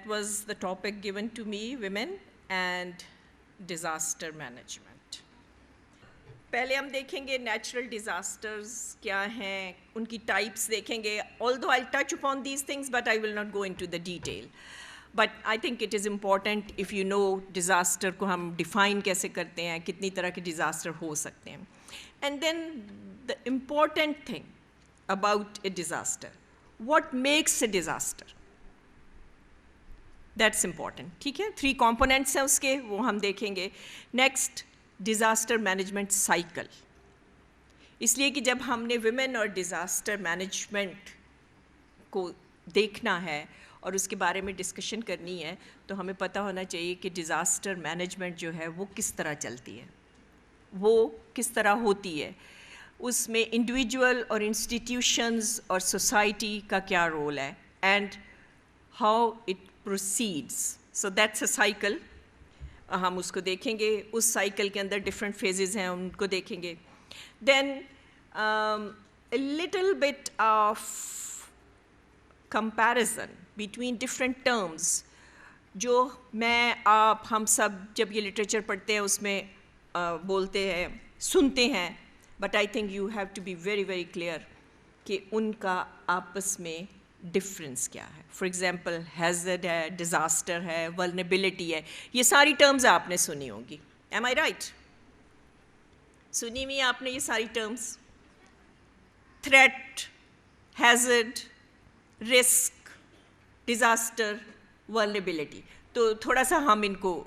that was the topic given to me, women and disaster management. پہلے ہم دیکھیں گے نیچرل ڈیزاسٹرز کیا ہیں, ان کی ٹائپس دیکھیں گے. although I'll touch upon these things, but I will not go into the detail. But I think it is important if you know disaster کو ہم define کیسے کرتے ہیں, کتنی طرح کے ڈیزاسٹر ہو سکتے ہیں. And then the important thing about a disaster, what makes a disaster? That's important. ٹھیک ہے, 3 components ہیں اس کے, وہ ہم دیکھیں گے. Next, disaster management cycle. اس لیے کہ جب ہم نے ویمن اور ڈیزاسٹر مینجمنٹ کو دیکھنا ہے اور اس کے بارے میں ڈسکشن کرنی ہے, تو ہمیں پتہ ہونا چاہیے کہ ڈیزاسٹر مینجمنٹ جو ہے وہ کس طرح چلتی ہے, وہ کس طرح ہوتی ہے, اس میں انڈیویجول اور انسٹیٹیوشنز اور سوسائٹی کا کیا رول ہے, and how it proceeds. So that's a cycle. ہم اس کو دیکھیں گے. اس سائیکل کے اندر ڈفرینٹ فیزز ہیں, ان کو دیکھیں گے. Then a little bit of comparison between different terms, جو میں آپ ہم سب جب یہ لٹریچر پڑھتے ہیں اس میں بولتے ہیں, سنتے ہیں, but I think you have to be very very clear کہ ان کا آپس میں ڈفرینس کیا ہے. فار ایگزامپل ہیزرڈ ہے, ڈیزاسٹر ہے, ولنریبلٹی ہے, یہ ساری ٹرمز آپ نے سنی ہوں گی. ایم آئی رائٹ؟ سنی ہوئی آپ نے یہ ساری terms, threat, hazard, risk, disaster, vulnerability. تو تھوڑا سا ہم ان کو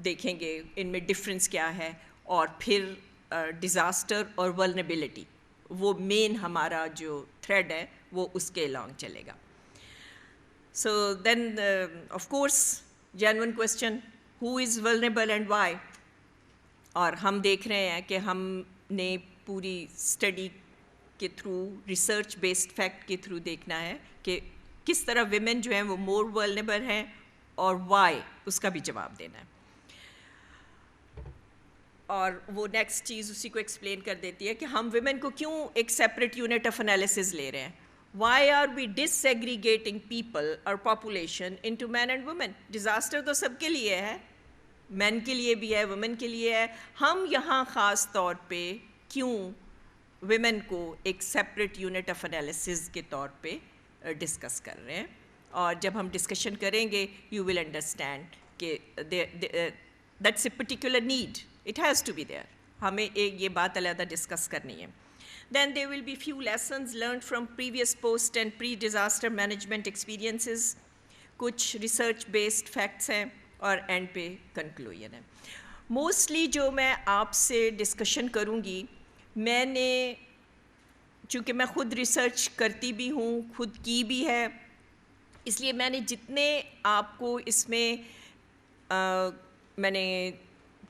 دیکھیں گے, ان میں ڈفرینس کیا ہے, اور پھر ڈیزاسٹر اور ولنریبلٹی وہ مین ہمارا جو تھریڈ ہے وہ اس کے along چلے گا. So then of course genuine question, who is vulnerable and why? اور ہم دیکھ رہے ہیں کہ ہم نے پوری اسٹڈی کے تھرو, ریسرچ بیسڈ فیکٹ کے تھرو دیکھنا ہے کہ کس طرح ویمن جو ہیں وہ مور vulnerable ہیں, اور وائی اس کا بھی جواب دینا ہے. اور وہ نیکسٹ چیز اسی کو ایکسپلین کر دیتی ہے کہ ہم ویمن کو کیوں ایک سیپریٹ یونٹ آف انالیسز لے رہے ہیں. Why are we dish سیگریگیٹنگ people اور population into main and women? Disaster تو سب کے لیے ہے, مین کے لیے بھی ہے, وومن کے لیے ہے. ہم یہاں خاص طور پہ کیوں ویمن کو ایک سیپریٹ یونٹ آف انالیسز کے طور پہ ڈسکس کر رہے ہیں؟ اور جب ہم ڈسکشن کریں گے یو ول انڈرسٹینڈ کہ that's a particular need, it has to be there. ہمیں ایک یہ بات علیحدہ ڈسکس کرنی ہے. Then there will be few lessons learned from previous post and pre-disaster management experiences. کچھ ریسرچ بیسڈ فیکٹس ہیں, اور اینڈ پہ کنکلوژن ہے. موسٹلی جو میں آپ سے ڈسکشن کروں گی, میں نے چونکہ میں خود ریسرچ کرتی بھی ہوں, خود کی بھی ہے, اس لیے میں نے جتنے آپ کو اس میں میں نے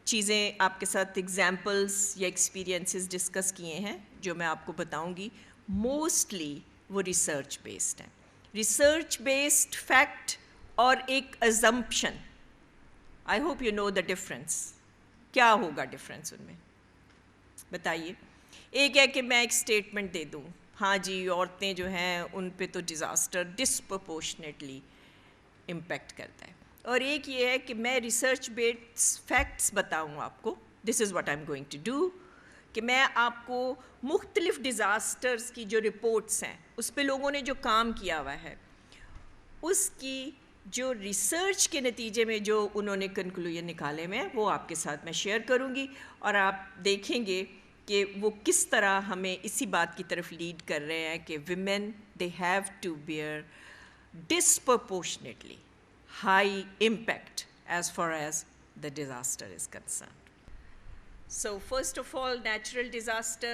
چیزیں آپ کے ساتھ ایگزامپلس یا ایکسپیرینسز ڈسکس کیے ہیں جو میں آپ کو بتاؤں گی, موسٹلی وہ ریسرچ بیسڈ ہیں. ریسرچ بیسڈ فیکٹ اور ایک assumption. I hope you know the difference. کیا ہوگا ڈفرینس ان میں بتائیے؟ ایک ہے کہ میں ایک اسٹیٹمنٹ دے دوں, ہاں جی عورتیں جو ہیں ان پہ تو ڈیزاسٹر ڈسپرپورشنیٹلی امپیکٹ کرتا ہے. اور ایک یہ ہے کہ میں ریسرچ بیسڈ فیکٹس بتاؤں آپ کو. This is what I am going to do, کہ میں آپ کو مختلف ڈیزاسٹرز کی جو رپورٹس ہیں اس پہ لوگوں نے جو کام کیا ہوا ہے, اس کی جو ریسرچ کے نتیجے میں جو انہوں نے کنکلوژن نکالے ہوئے ہیں وہ آپ کے ساتھ میں شیئر کروں گی, اور آپ دیکھیں گے کہ وہ کس طرح ہمیں اسی بات کی طرف لیڈ کر رہے ہیں کہ women they have to bear disproportionately high impact as far as the disaster is concerned. So first of all, natural disaster,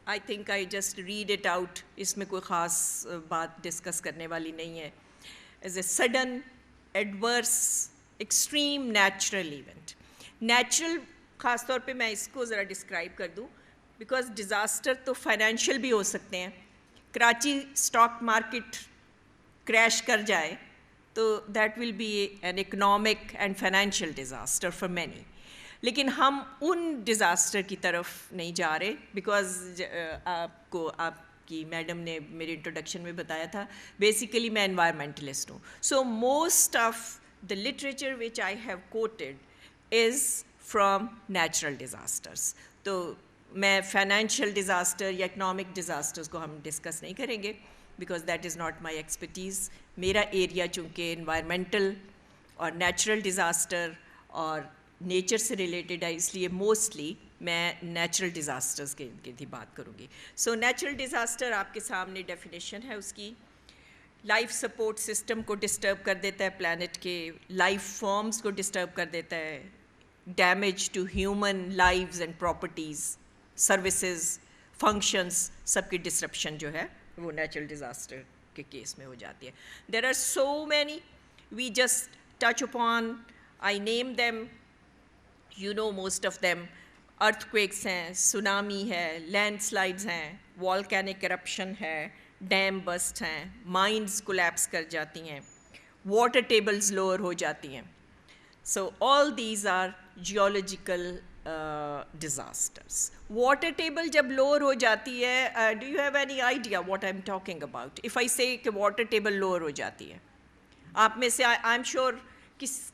I think I just read it out, اس میں کوئی خاص بات ڈسکس کرنے والی نہیں ہے. As a sudden, adverse, extreme natural event. Natural خاص طور پہ میں اس کو ذرا ڈسکرائب کر دوں, بیکاز ڈیزاسٹر تو فائنینشیل بھی ہو سکتے ہیں. کراچی اسٹاک مارکیٹ کریش کر جائے تو that will be an economic and financial disaster for many. لیکن ہم ان ڈیزاسٹر کی طرف نہیں جا رہے, بیکاز آپ کی میڈم نے میرے انٹروڈکشن میں بتایا تھا. بیسیکلی میں انوائرمنٹلسٹ ہوں. So most of the literature which I have quoted is from natural disasters. تو میں فائنینشیل ڈیزاسٹر یا اکنامک ڈیزاسٹرس کو ہم ڈسکس نہیں کریں گے because that is not my expertise. میرا ایریا چونکہ انوائرمنٹل اور نیچرل ڈیزاسٹر اور نیچر سے ریلیٹڈ ہے, اس لیے موسٹلی میں نیچرل ڈیزاسٹرز کی بات کروں گی. سو نیچرل ڈیزاسٹر آپ کے سامنے ڈیفینیشن ہے اس کی. لائف سپورٹ سسٹم کو ڈسٹرب کر دیتا ہے, پلانٹ کے لائف فارمز کو ڈسٹرب کر دیتا ہے, damage to human lives and properties, services, functions, سب کی ڈسرپشن جو ہے وہ نیچرل ڈیزاسٹر کے کیس میں ہو جاتی ہے. There are so many, we just touch upon, I name them, you know most of them. Earth ہیں, سونامی ہے, لینڈ سلائڈز ہیں, والکینک کرپشن ہے, ڈیم بسٹ ہیں, مائنز کولیپس کر جاتی ہیں, واٹر ٹیبلز لوور ہو جاتی ہیں. So all these are geological disasters. Water table جب لوور ہو جاتی ہے, do you have any idea what I am talking about? If I سے کہ واٹر ٹیبل لوور ہو جاتی ہے, آپ میں سے آئی ایم شیور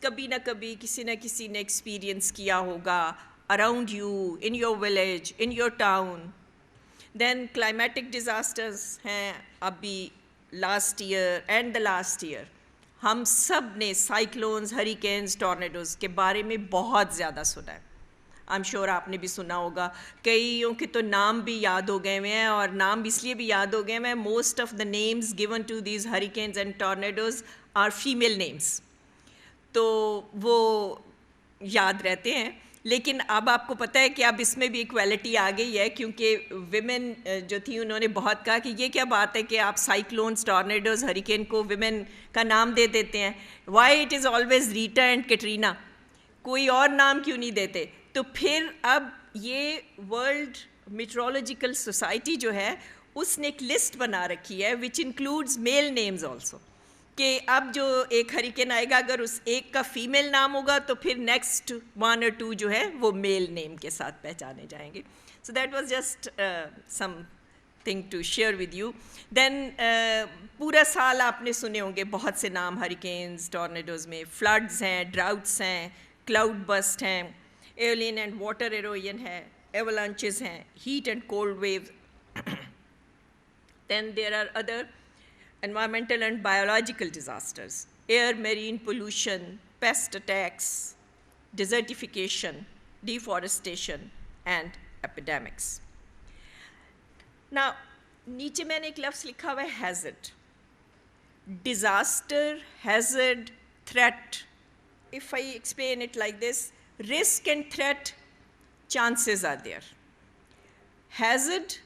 کبھی نہ کبھی کسی نہ کسی نے ایکسپیرئنس کیا ہوگا around you, in your village, in your town. Then climatic disasters ہیں. ابھی last year and the last year ہم سب نے سائیکلونز, ہریکینز, ٹورنیڈوز کے بارے میں بہت زیادہ سنا ہے. I'm sure آپ نے بھی سنا ہوگا. کئیوں کے تو نام بھی یاد ہو گئے ہوئے ہیں, اور نام اس لیے بھی یاد ہو گئے ہوئے ہیں, most of the names given to these hurricanes and tornadoes are female names. تو وہ یاد رہتے ہیں. لیکن اب آپ کو پتہ ہے کہ اب اس میں بھی ایکویلٹی آ گئی ہے, کیونکہ ویمن جو تھی انہوں نے بہت کہا کہ یہ کیا بات ہے کہ آپ سائیکلونز, ٹورنیڈوز, ہریکین کو ویمن کا نام دے دیتے ہیں. وائی اٹ از آلویز ریٹا اینڈ کیٹرینا, کوئی اور نام کیوں نہیں دیتے؟ تو پھر اب یہ ورلڈ میٹرولوجیکل سوسائٹی جو ہے اس نے ایک لسٹ بنا رکھی ہے which includes mile names also, کہ اب جو ایک ہریکین آئے گا اگر اس ایک کا فیمیل نام ہوگا تو پھر نیکسٹ 1 اور 2 جو ہے وہ میل نیم کے ساتھ پہچانے جائیں گے. So that was just something to share with you. Then پورا سال آپ نے سنے ہوں گے بہت سے نام ہریکینز, ٹورنیڈوز میں. فلڈز ہیں, ڈراؤٹس ہیں, کلاؤڈ بسٹ ہیں, ایولین اینڈ واٹر ایروین ہے, ایولانچز ہیں, heat and cold waves. Then there are other environmental and biological disasters, air, marine pollution, pest attacks, desertification, deforestation, and epidemics. Now, نیچے میں نے ایک لفظ لکھا ہوا ہے hazard. Disaster, hazard, threat. If I explain it like this, risk and threat, chances are there. Hazard,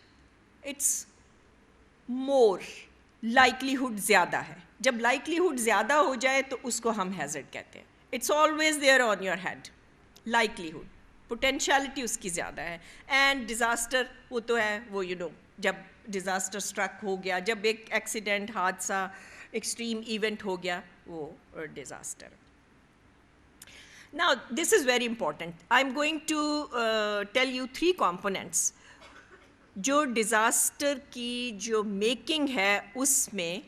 it's more. Likelihood زیادہ ہے. جب لائکلیہڈ زیادہ ہو جائے تو اس کو ہم ہیزرڈ کہتے ہیں. It's always there on your head. Likelihood, potentiality اس کی زیادہ ہے. اینڈ ڈیزاسٹر وہ تو ہے, وہ یو نو جب ڈیزاسٹر اسٹرک ہو گیا, جب ایک ایکسیڈنٹ, حادثہ, ایکسٹریم ایونٹ ہو گیا, وہ disaster. Now this is very important. I'm going to tell you 3 components جو ڈیزاسٹر کی جو میکنگ ہے اس میں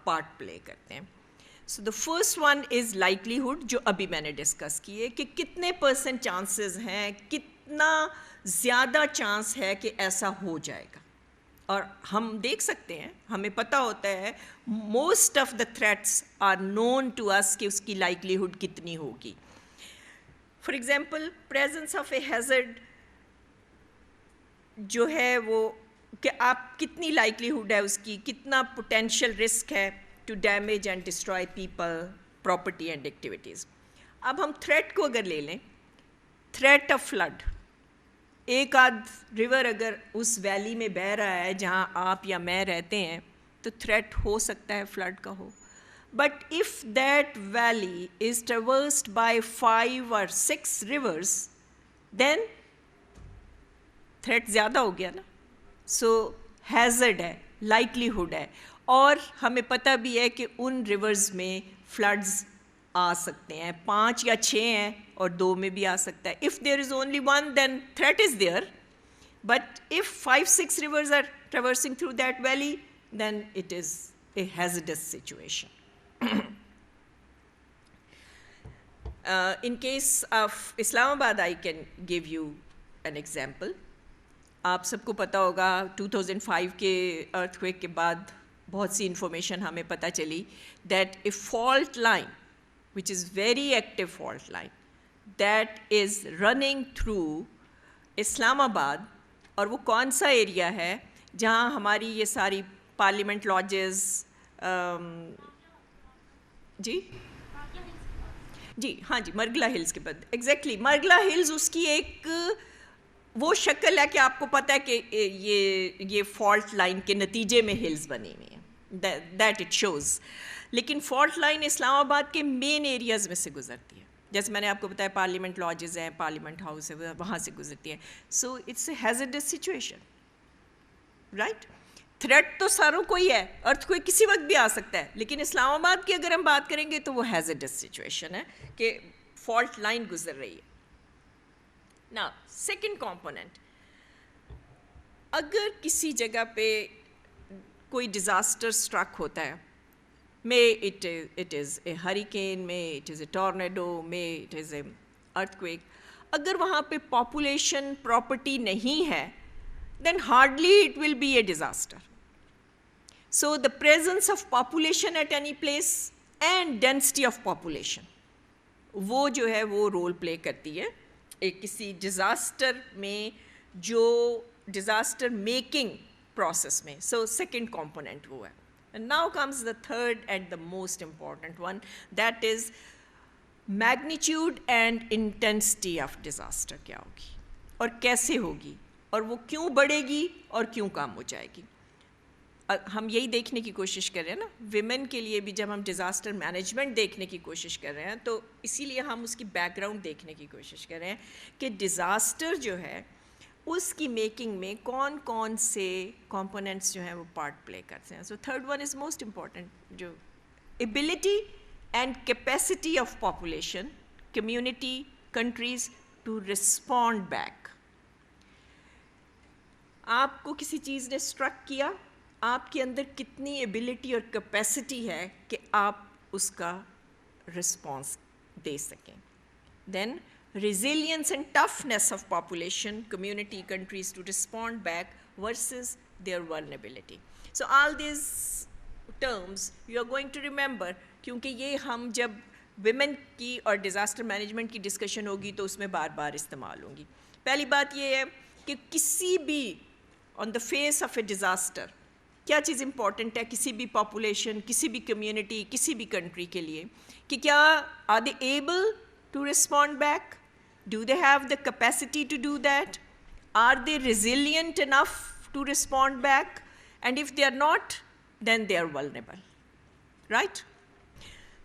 پارٹ پلے کرتے ہیں. So the first one is likelihood, جو ابھی میں نے ڈسکس کی ہے کہ کتنے % چانسز ہیں, کتنا زیادہ چانس ہے کہ ایسا ہو جائے گا. اور ہم دیکھ سکتے ہیں, ہمیں پتہ ہوتا ہے most of the threats are known to us کہ اس کی لائکلیہڈ کتنی ہوگی. For example, presence of a hazard جو ہے وہ کہ آپ کتنی لائکلیہڈ ہے اس کی, کتنا پوٹینشیل رسک ہے to damage and destroy people, property and activities. اب ہم تھریٹ کو اگر لے لیں, تھریٹ آف فلڈ, ایک آدھ ریور اگر اس ویلی میں بہہ رہا ہے جہاں آپ یا میں رہتے ہیں تو تھریٹ ہو سکتا ہے فلڈ کا ہو. But if that valley is traversed by 5 or 6 rivers, then threat زیادہ ہو گیا نا. سو ہیزرڈ ہے, لائکلیہڈ ہے, اور ہمیں پتہ بھی ہے کہ ان ریورز میں فلڈز آ سکتے ہیں, 5 یا 6 ہیں اور 2 میں بھی آ سکتا ہے. If there is only 1 then threat is there, but if 5-6 rivers are traversing through that valley, then it is a hazardous situation. In case of Islamabad, I can give you an example. آپ سب کو پتہ ہوگا 2005 کے ارتھ-کویک کے بعد بہت سی information ہمیں پتہ چلی that a fault line which is very active fault line that is running through Islamabad. اور وہ کون سا ایریا ہے جہاں ہماری یہ ساری پارلیمنٹ لاجز جی ہاں جی مرگلا ہلز کے بعد ایگزیکٹلی مرگلا ہلز اس کی ایک وہ شکل ہے کہ آپ کو پتہ ہے کہ یہ فالٹ لائن کے نتیجے میں ہلز بنی ہوئی ہیں دیٹ اٹ شوز. لیکن فالٹ لائن اسلام آباد کے مین ایریاز میں سے گزرتی ہے. جیسے میں نے آپ کو بتایا پارلیمنٹ لاجز ہیں, پارلیمنٹ ہاؤس ہے, وہاں سے گزرتی ہے. So it's a hazardous situation, right. Threat تو ساروں کو ہی ہے, ارتھ کوئی کسی وقت بھی آ سکتا ہے, لیکن اسلام آباد کی اگر ہم بات کریں گے تو وہ ہیزارڈس سچویشن ہے کہ فالٹ لائن گزر رہی ہے. Now, second component, اگر کسی جگہ پہ کوئی ڈیزاسٹر اسٹرک ہوتا ہے, may it is a hurricane, may it is a tornado, may it is a earthquake, اگر وہاں پہ population property نہیں ہے, then hardly it will be a disaster. So the presence of population at any place and density of population, وہ جو ہے وہ role play کرتی ہے ایک کسی ڈیزاسٹر میں, جو ڈیزاسٹر میکنگ پروسیس میں. سو سیکنڈ کمپوننٹ وہ ہے. And now comes the third and the most important one, that is magnitude and intensity of disaster. کیا ہوگی اور کیسے ہوگی اور وہ کیوں بڑھے گی اور کیوں کم ہو جائے گی. ہم یہی دیکھنے کی کوشش کر رہے ہیں نا ویمن کے لیے بھی, جب ہم ڈیزاسٹر مینجمنٹ دیکھنے کی کوشش کر رہے ہیں تو اسی لیے ہم اس کی بیک گراؤنڈ دیکھنے کی کوشش کر رہے ہیں کہ ڈیزاسٹر جو ہے اس کی میکنگ میں کون کون سے کمپوننٹس جو ہیں وہ پارٹ پلے کرتے ہیں. So third one is most important, جو ability and capacity of population, community, countries to respond back. آپ کو کسی چیز نے اسٹرک کیا, آپ کے اندر کتنی ایبلٹی اور کیپیسٹی ہے کہ آپ اس کا رسپانس دے سکیں. دین resilience and toughness of population, community, countries to respond back versus their vulnerability. So all these terms you are going to remember, کیونکہ یہ ہم جب ویمن کی اور ڈیزاسٹر مینجمنٹ کی ڈسکشن ہوگی تو اس میں بار بار استعمال ہوں گی. پہلی بات یہ ہے کہ کسی بھی on the face of a disaster کیا چیز امپورٹنٹ ہے کسی بھی پاپولیشن, کسی بھی کمیونٹی, کسی بھی کنٹری کے لیے, کہ کیا are they able to respond back, do they have the capacity to do that, are they resilient enough to respond back, and if they are not, then they are vulnerable, right?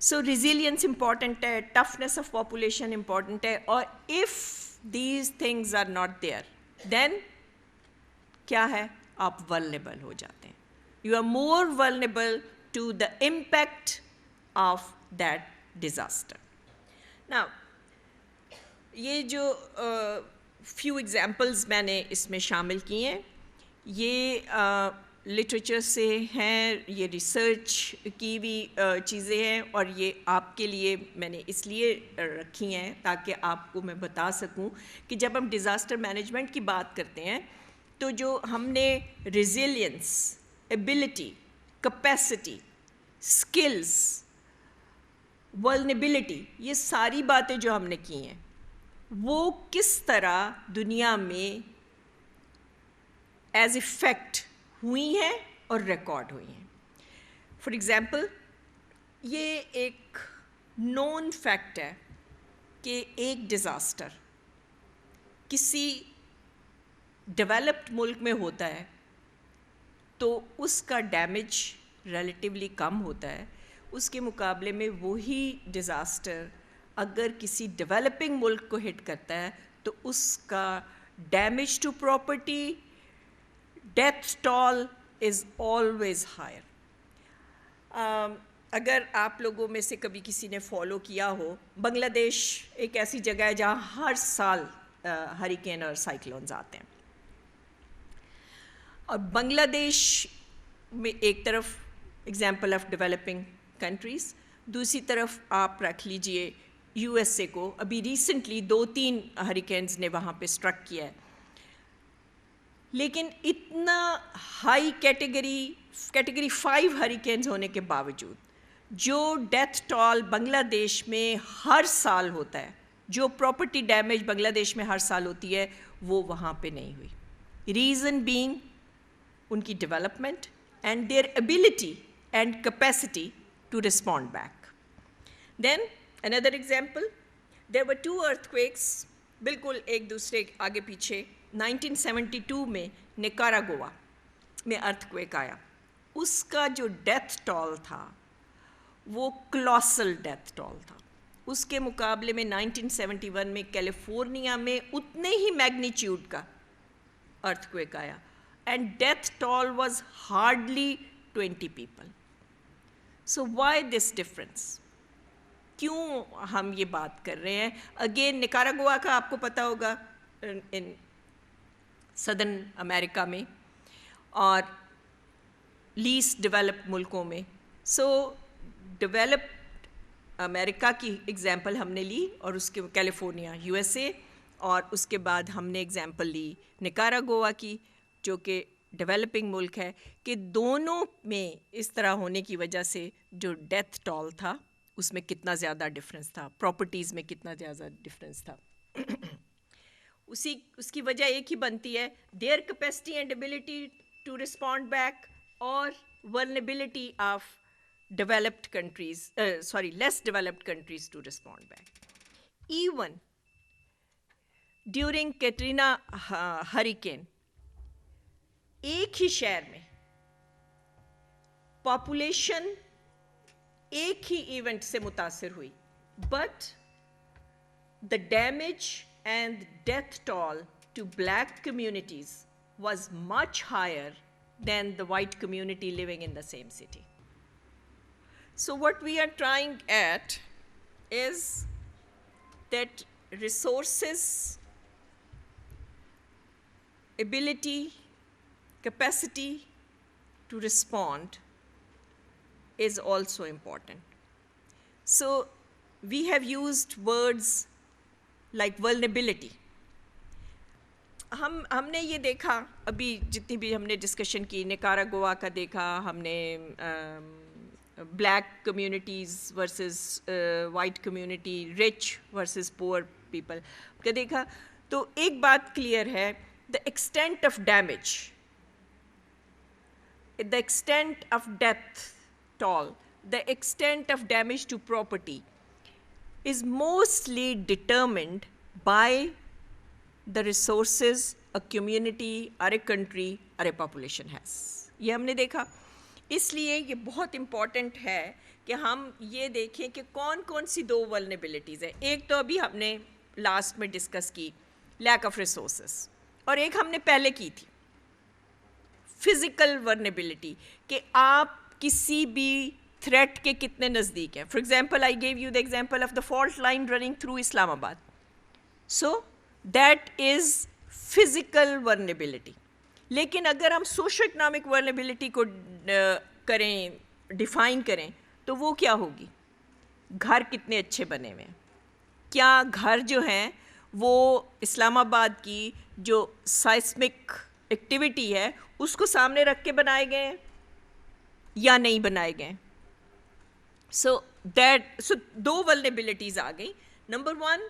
So resilience important hai, toughness of population important hai, or if these things are not there, then kya hai, aap vulnerable ho jate hain. You are more vulnerable to the impact of that disaster. Now یہ جو few examples میں نے اس میں شامل کی ہیں, یہ literature سے ہیں, یہ ریسرچ کی بھی چیزیں ہیں, اور یہ آپ کے لیے میں نے اس لیے رکھی ہیں تاکہ آپ کو میں بتا سکوں کہ جب ہم ڈیزاسٹر مینجمنٹ کی بات کرتے ہیں تو جو ہم نے resilience, ability, capacity, skills, vulnerability, یہ ساری باتیں جو ہم نے کی ہیں وہ کس طرح دنیا میں ایز اے فیکٹ ہوئی ہیں اور ریکارڈ ہوئی ہیں. فار ایگزامپل, یہ ایک نون فیکٹ ہے کہ ایک ڈیزاسٹر کسی ڈیولپڈ ملک میں ہوتا ہے تو اس کا ڈیمیج ریلیٹیولی کم ہوتا ہے, اس کے مقابلے میں وہی ڈیزاسٹر اگر کسی ڈیولپنگ ملک کو ہٹ کرتا ہے تو اس کا damage to property, death toll is always higher. اگر آپ لوگوں میں سے کبھی کسی نے فالو کیا ہو, بنگلہ دیش ایک ایسی جگہ ہے جہاں ہر سال ہریکین اور سائیکلونز آتے ہیں, اور بنگلہ دیش میں ایک طرف ایگزامپل آف ڈیولپنگ کنٹریز، دوسری طرف آپ رکھ لیجئے یو ایس اے کو. ابھی ریسنٹلی 2-3 ہریکینز نے وہاں پہ اسٹرک کیا ہے، لیکن اتنا ہائی کیٹیگری 5 ہریکینز ہونے کے باوجود جو ڈیتھ ٹول بنگلہ دیش میں ہر سال ہوتا ہے، جو پراپرٹی ڈیمیج بنگلہ دیش میں ہر سال ہوتی ہے، وہ وہاں پہ نہیں ہوئی. ریزن بینگ ان کی development and their ability and capacity to respond back. Then اندر ایگزامپل، دیر ور 2 ارتھکویکس بالکل ایک دوسرے آگے پیچھے. 1972 میں نکاراگوا میں ارتھکویک آیا، اس کا جو ڈیتھ ٹول تھا وہ کلوسل ڈیتھ ٹول تھا. اس کے مقابلے میں 1971 میں کیلیفورنیا میں اتنے ہی میگنیچیوڈ کا ارتھکویک آیا and death toll was hardly 20 people. So why this difference? کیوں ہم یہ بات کر رہے ہیں؟ اگین نکاراگوا کا آپ کو پتہ ہوگا ان سدرن امریکہ میں اور لیسٹ ڈیولپڈ ملکوں میں. سو ڈیولپڈ امریکہ کی ایگزامپل ہم نے لی اور اس کے کیلیفورنیا یو ایس اے، اور اس کے بعد ہم نے ایگزامپل لی نکاراگوا کی جو کہ ڈیولپنگ ملک ہے، کہ دونوں میں اس طرح ہونے کی وجہ سے جو ڈیتھ ٹول تھا اس میں کتنا زیادہ ڈفرینس تھا، پراپرٹیز میں کتنا زیادہ ڈفرینس تھا. اس کی وجہ ایک ہی بنتی ہے، their capacity and ability to respond back اور vulnerability of developed countries, less developed countries to respond back. Even during Katrina hurricane, ایک ہی شہر میں پاپولیشن ایک ہی ایونٹ سے متاثر ہوئی، but the damage and death toll to black communities was much higher than the white community living in the same city. So what we are trying at is that resources, ability, capacity to respond is also important. So we have used words like vulnerability. ہم نے یہ دیکھا ابھی جتنی بھی ہم نے discussion کی، نکاراگوا کا دیکھا ہم نے، black communities versus white community, rich versus poor people کا دیکھا. تو ایک بات کلیئر ہے، the extent of damage, the extent of death toll, the extent of damage to property is mostly determined by the resources a community or a country or a population has. یہ ہم نے دیکھا. اس لیے یہ بہت important ہے کہ ہم یہ دیکھیں کہ کون کون سی 2 ولنریبلٹیز ہیں. ایک تو ابھی ہم نے لاسٹ میں ڈسکس کی، لیک آف ریسورسز، اور ایک ہم نے پہلے کی تھی فزیکل ورنیبلٹی، کہ آپ کسی بھی تھریٹ کے کتنے نزدیک ہیں. For example I give you the example of the fault line running through Islamabad. So that is physical vulnerability. لیکن اگر ہم سوشو اکنامک ورنیبلٹی کو کریں، ڈیفائن کریں، تو وہ کیا ہوگی؟ گھر کتنے اچھے بنے ہوئے ہیں، کیا گھر جو ہیں وہ اسلام آباد کی جو سائسمک ایکٹیویٹی ہے اس کو سامنے رکھ کے بنائے گئے ہیں یا نہیں بنائے گئے. سو 2 ولنریبلٹیز آ گئی. Number 1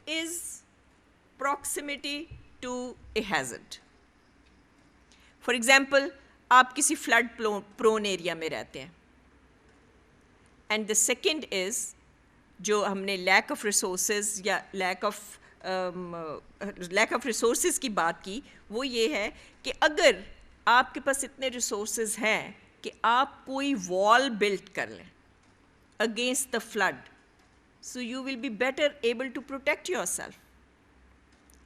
is proximity to a hazard. For example آپ کسی فلڈ پرون ایریا میں رہتے ہیں، اینڈ دا سیکنڈ از جو ہم نے لیک آف ریسورسز یا لیک آف ریسورسز کی بات کی، وہ یہ ہے کہ اگر آپ کے پاس اتنے ریسورسز ہیں کہ آپ کوئی وال بلڈ کر لیں against the flood, so you will be better able to protect yourself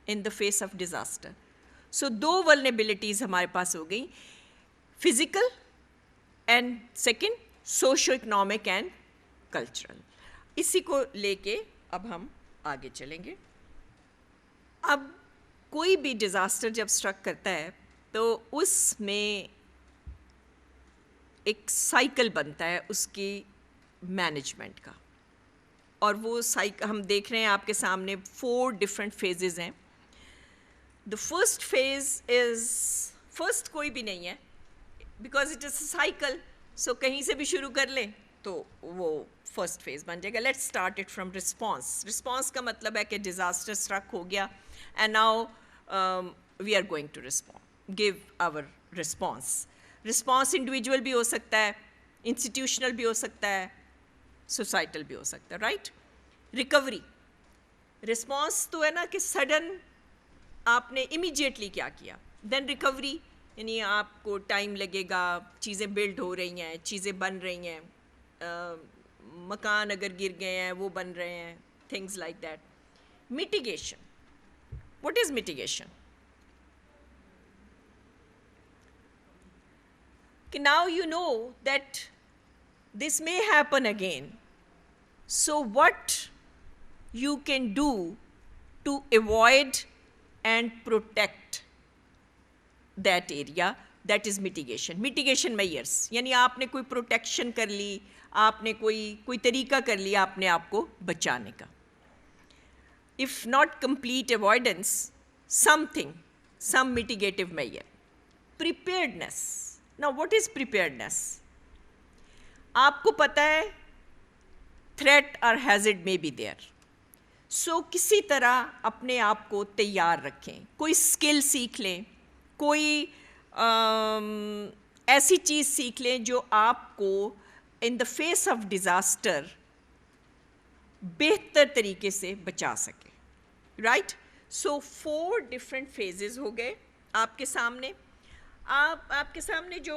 in the face of disaster. So 2 vulnerabilities ہمارے پاس ہو گئیں، physical and second socio economic and cultural. اسی کو لے کے اب ہم آگے چلیں گے. اب کوئی بھی ڈیزاسٹر جب اسٹرک کرتا ہے تو اس میں ایک سائیکل بنتا ہے اس کی مینجمنٹ کا، اور وہ ہم دیکھ رہے ہیں آپ کے سامنے 4 ڈفرینٹ فیزز ہیں. The first phase is, first کوئی بھی نہیں ہے because it is a cycle, so کہیں سے بھی شروع کر لیں تو وہ فرسٹ فیز بن جائے گا. Let start it from response. Response کا مطلب ہے کہ ڈیزاسٹر اسٹرک ہو گیا and now we are going to respond, give our response. Response individual بھی ہو سکتا ہے، انسٹیٹیوشنل بھی ہو سکتا ہے، سوسائٹل بھی ہو سکتا ہے، رائٹ. ریکوری، رسپانس تو ہے نا کہ سڈن آپ نے امیجیٹلی کیا کیا. دین ریکوری یعنی آپ کو ٹائم لگے گا، چیزیں بلڈ ہو رہی ہیں، چیزیں بن رہی ہیں، مکان اگر گر گئے ہیں وہ بن رہے ہیں، things like that. Mitigation, what is mitigation? کہ now you know that this may happen again, so what you can do to avoid and protect that area, that is mitigation. Mitigation measures یعنی آپ نے کوئی protection کر لی، آپ نے کوئی طریقہ کر لیا اپنے آپ کو بچانے کا. if not complete avoidance, something, some mitigative measure. Preparedness. Now what is preparedness? آپ کو پتہ ہے threat or hazard may be there. سو کسی طرح اپنے آپ کو تیار رکھیں، کوئی اسکل سیکھ لیں، کوئی ایسی چیز سیکھ لیں جو آپ کو ان دا فیس آف ڈیزاسٹر بہتر طریقے سے بچا سکے، رائٹ. سو 4 ڈفرینٹ فیزز ہو گئے آپ کے سامنے. آپ کے سامنے جو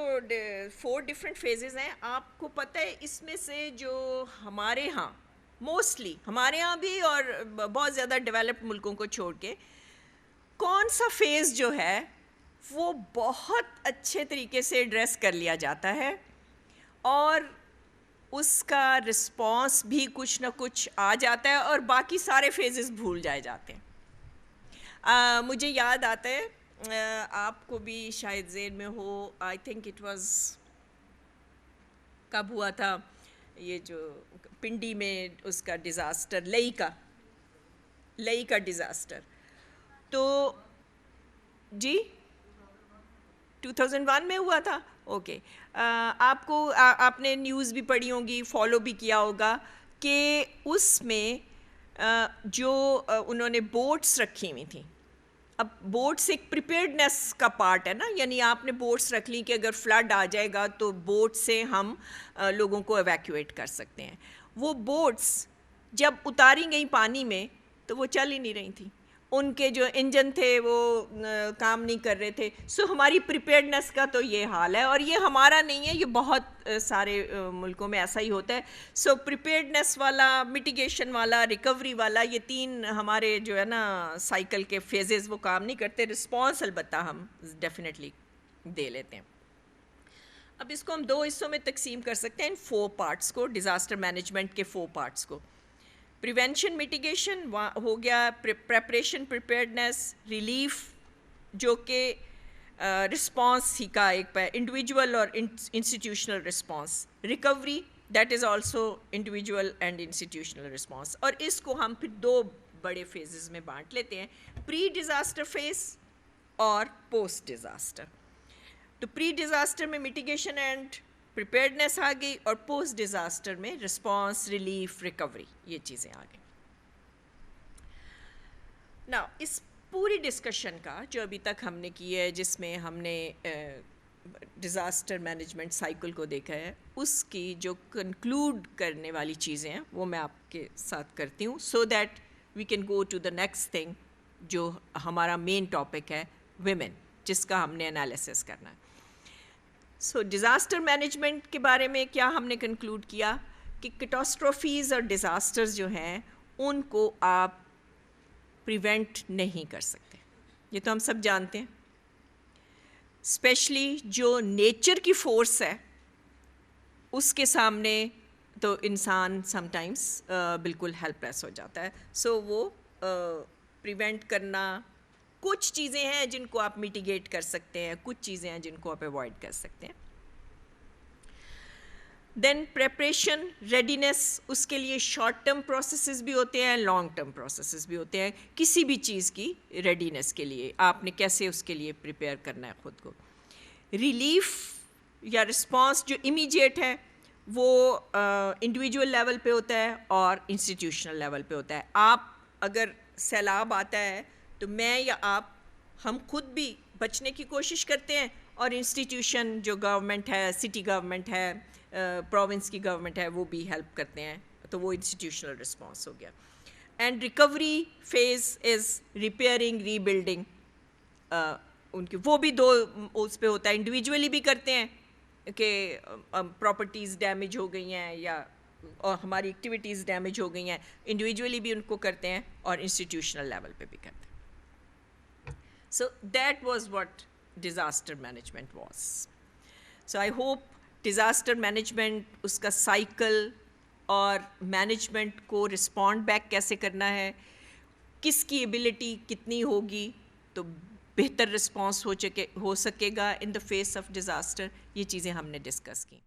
4 ڈفرینٹ فیزز ہیں، آپ کو پتہ ہے اس میں سے جو ہمارے ہاں موسٹلی، ہمارے ہاں بھی اور بہت زیادہ ڈیولپڈ ملکوں کو چھوڑ کے، کون سا فیز جو ہے وہ بہت اچھے طریقے سے ایڈریس کر لیا جاتا ہے اور اس کا رسپانس بھی کچھ نہ کچھ آ جاتا ہے اور باقی سارے فیزز بھول جائے جاتے ہیں. مجھے یاد آتا ہے، آپ کو بھی شاید ذہن میں ہو، آئی تھنک اٹ واز، کب ہوا تھا یہ جو پنڈی میں اس کا ڈیزاسٹر، لئی کا ڈیزاسٹر. تو جی 2001 میں ہوا تھا. اوکے. آپ نے نیوز بھی پڑھی ہوگی، فالو بھی کیا ہوگا کہ اس میں جو انہوں نے بوٹس رکھی ہوئی تھیں. اب بوٹس ایک پریپیئرڈنیس کا پارٹ ہے نا، یعنی آپ نے بوٹس رکھ لی کہ اگر فلڈ آ جائے گا تو بوٹ سے ہم لوگوں کو ایویکویٹ کر سکتے ہیں. وہ بوٹس جب اتاری گئیں پانی میں تو وہ چل ہی نہیں رہی تھیں، ان کے جو انجن تھے وہ کام نہیں کر رہے تھے. سو ہماری پریپیئرڈنیس کا تو یہ حال ہے، اور یہ ہمارا نہیں ہے، یہ بہت سارے ملکوں میں ایسا ہی ہوتا ہے. سو پریپیئرڈنیس والا، میٹیگیشن والا، ریکوری والا، یہ 3 ہمارے جو ہے نا سائیکل کے فیزز وہ کام نہیں کرتے. رسپانس البتہ ہم ڈیفینیٹلی دے لیتے ہیں. اب اس کو ہم 2 حصوں میں تقسیم کر سکتے ہیں، ان 4 پارٹس کو، ڈیزاسٹر مینجمنٹ کے 4 پارٹس کو. پریونشن میٹیگیشن ہو گیا، پریپریشن پریپیئرڈنیس، ریلیف جو کہ رسپانس ہی کا ایک انڈیویجول اور institutional response. Recovery that is also individual and institutional response. اور اس کو ہم پھر 2 بڑے فیزز میں بانٹ لیتے ہیں، پری ڈیزاسٹر فیز اور پوسٹ ڈیزاسٹر. تو پری ڈیزاسٹر میں میٹیگیشن اینڈ پریپیئرڈنیس آ گئی، اور پوسٹ ڈیزاسٹر میں رسپانس، ریلیف، ریکوری، یہ چیزیں آ گئیں. نا اس پوری ڈسکشن کا جو ابھی تک ہم نے کی ہے، جس میں ہم نے ڈیزاسٹر مینجمنٹ سائیکل کو دیکھا ہے، اس کی جو کنکلوڈ کرنے والی چیزیں ہیں وہ میں آپ کے ساتھ کرتی ہوں، so that we can go to the next thing جو ہمارا مین ٹاپک ہے، ویمن، جس کا ہم نے انالیسس کرنا ہے. سو ڈیزاسٹر مینجمنٹ کے بارے میں کیا ہم نے کنکلوڈ کیا کہ کیٹاسٹروفیز اور ڈیزاسٹرز جو ہیں ان کو آپ پریونٹ نہیں کر سکتے، یہ تو ہم سب جانتے ہیں. اسپیشلی جو نیچر کی فورس ہے اس کے سامنے تو انسان سم ٹائمس بالکل ہیلپ لیس ہو جاتا ہے. سو وہ پریونٹ کرنا کچھ چیزیں ہیں جن کو آپ میٹیگیٹ کر سکتے ہیں, کچھ چیزیں ہیں جن کو آپ اوائڈ کر سکتے ہیں. دین پریپریشن, ریڈینیس, اس کے لیے شارٹ ٹرم پروسیسز بھی ہوتے ہیں, لانگ ٹرم پروسیسز بھی ہوتے ہیں. کسی بھی چیز کی ریڈینیس کے لیے آپ نے کیسے اس کے لیے پریپیئر کرنا ہے خود کو. ریلیف یا رسپانس جو امیجیٹ ہے وہ انڈیویجول لیول پہ ہوتا ہے اور انسٹیٹیوشنل لیول پہ ہوتا ہے. آپ اگر سیلاب آتا ہے تو میں یا آپ, ہم خود بھی بچنے کی کوشش کرتے ہیں, اور انسٹیٹیوشن جو گورنمنٹ ہے, سٹی گورنمنٹ ہے, پروونس کی گورنمنٹ ہے, وہ بھی ہیلپ کرتے ہیں, تو وہ انسٹیٹیوشنل رسپانس ہو گیا. And recovery phase is repairing, rebuilding. ان کی وہ بھی دو اس پہ ہوتا ہے, انڈیویجولی بھی کرتے ہیں کہ پراپرٹیز ڈیمیج ہو گئی ہیں یا اور ہماری ایکٹیویٹیز ڈیمیج ہو گئی ہیں, انڈیویجولی بھی ان کو کرتے ہیں اور انسٹیٹیوشنل لیول پہ بھی کرتے ہیں. So that was what disaster management was. So I hope disaster management, اس کا سائیکل اور مینجمنٹ کو رسپونڈ بیک کیسے کرنا ہے, کس کی ایبلٹی کتنی ہوگی تو بہتر رسپانس ہو سکے گا ان دا فیس آف ڈیزاسٹر, یہ چیزیں ہم نے ڈسکس کی.